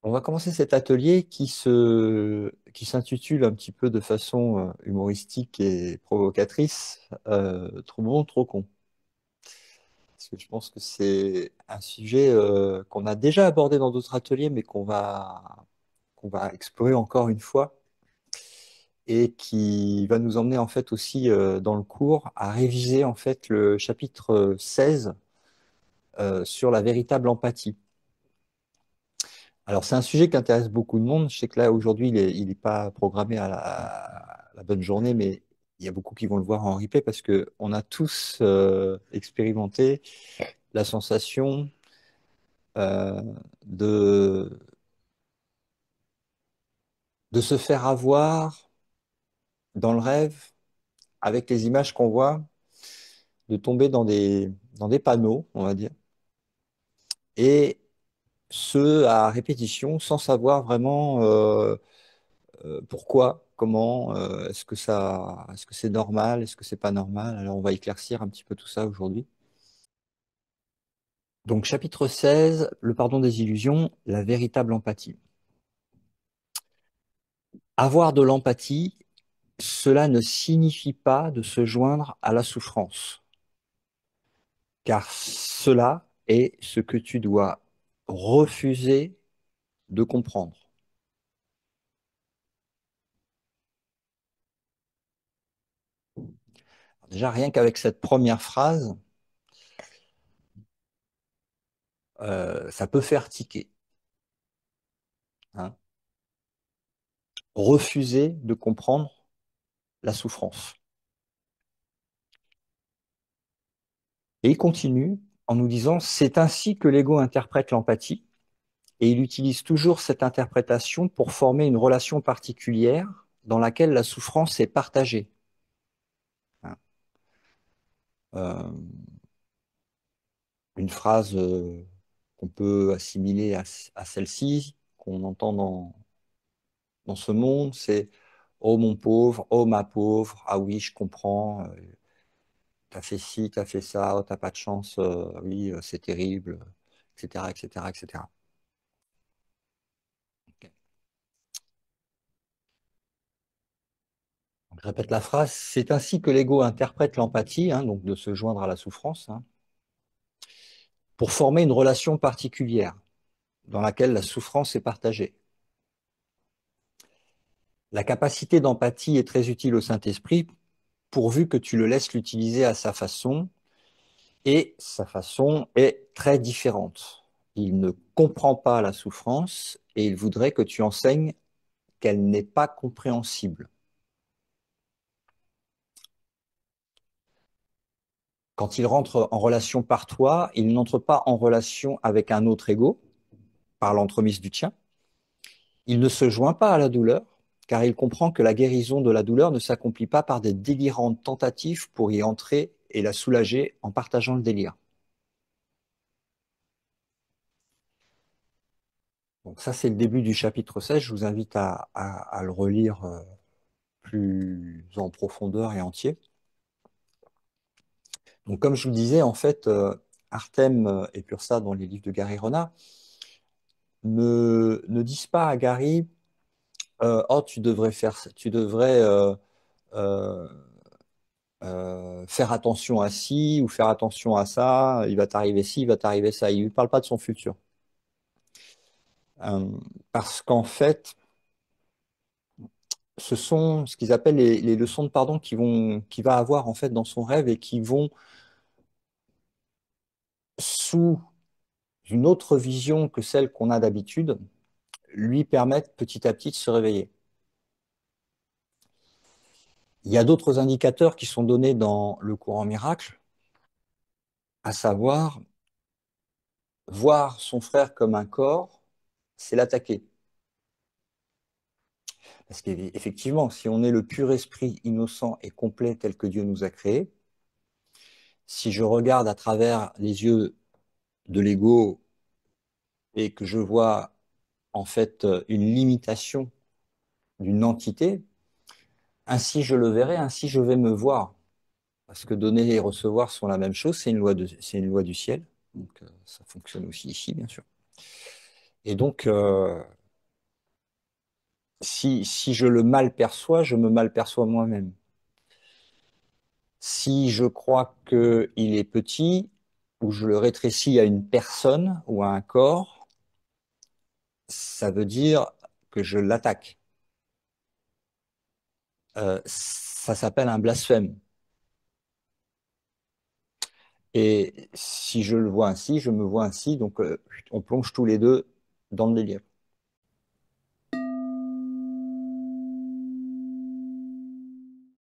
On va commencer cet atelier qui s'intitule un petit peu de façon humoristique et provocatrice, Trop bon, trop con. Parce que je pense que c'est un sujet qu'on a déjà abordé dans d'autres ateliers, mais qu'on va explorer encore une fois et qui va nous emmener en fait aussi dans le cours à réviser en fait le chapitre 16 sur la véritable empathie. Alors, c'est un sujet qui intéresse beaucoup de monde. Je sais que là, aujourd'hui, il est pas programmé à la bonne journée, mais il y a beaucoup qui vont le voir en replay parce que on a tous expérimenté la sensation euh, de, de se faire avoir dans le rêve avec les images qu'on voit, de tomber dans des panneaux, on va dire, et ce, à répétition, sans savoir vraiment pourquoi, comment, est-ce que c'est normal, est-ce que c'est pas normal? Alors on va éclaircir un petit peu tout ça aujourd'hui. Donc chapitre 16, le pardon des illusions, la véritable empathie. Avoir de l'empathie, cela ne signifie pas de se joindre à la souffrance, car cela est ce que tu dois refuser de comprendre. Déjà, rien qu'avec cette première phrase, ça peut faire tiquer, hein. Refuser de comprendre la souffrance. Et il continue en nous disant, c'est ainsi que l'ego interprète l'empathie, et il utilise toujours cette interprétation pour former une relation particulière dans laquelle la souffrance est partagée. Euh, une phrase qu'on peut assimiler à celle-ci, qu'on entend dans ce monde, c'est oh mon pauvre, oh ma pauvre, ah oui, je comprends, t'as fait ci, t'as fait ça, oh, t'as pas de chance, oui, c'est terrible, etc., etc., etc. Je répète la phrase, c'est ainsi que l'ego interprète l'empathie, hein, donc de se joindre à la souffrance, hein, pour former une relation particulière dans laquelle la souffrance est partagée. La capacité d'empathie est très utile au Saint-Esprit pourvu que tu le laisses l'utiliser à sa façon, et sa façon est très différente. Il ne comprend pas la souffrance et il voudrait que tu enseignes qu'elle n'est pas compréhensible. Quand il rentre en relation par toi, il n'entre pas en relation avec un autre ego, par l'entremise du tien. Il ne se joint pas à la douleur, car il comprend que la guérison de la douleur ne s'accomplit pas par des délirantes tentatives pour y entrer et la soulager en partageant le délire. Donc ça, c'est le début du chapitre 16. Je vous invite à le relire plus en profondeur et entier. Donc comme je vous le disais, en fait, Artem et Pursa, dans les livres de Gary Renard, ne disent pas à Gary, oh, tu devrais euh, faire attention à ci ou faire attention à ça, il va t'arriver ci, il va t'arriver ça. Il ne parle pas de son futur. Euh, Parce qu'en fait, ce sont ce qu'ils appellent les leçons de pardon qu'il va avoir en fait dans son rêve et qui vont, sous une autre vision que celle qu'on a d'habitude, lui permettre petit à petit de se réveiller. Il y a d'autres indicateurs qui sont donnés dans le courant miracle, à savoir voir son frère comme un corps, c'est l'attaquer. Parce qu'effectivement, si on est le pur esprit innocent et complet tel que Dieu nous a créé, si je regarde à travers les yeux de l'ego et que je vois en fait une limitation d'une entité, ainsi je le verrai, ainsi je vais me voir. Parce que donner et recevoir sont la même chose, c'est une loi du ciel. Donc ça fonctionne aussi ici, bien sûr. Et donc, si je le mal perçois, je me mal perçois moi-même. Si je crois qu'il est petit, ou je le rétrécis à une personne ou à un corps, ça veut dire que je l'attaque. Ça s'appelle un blasphème. Et si je le vois ainsi, je me vois ainsi, donc on plonge tous les deux dans le délire.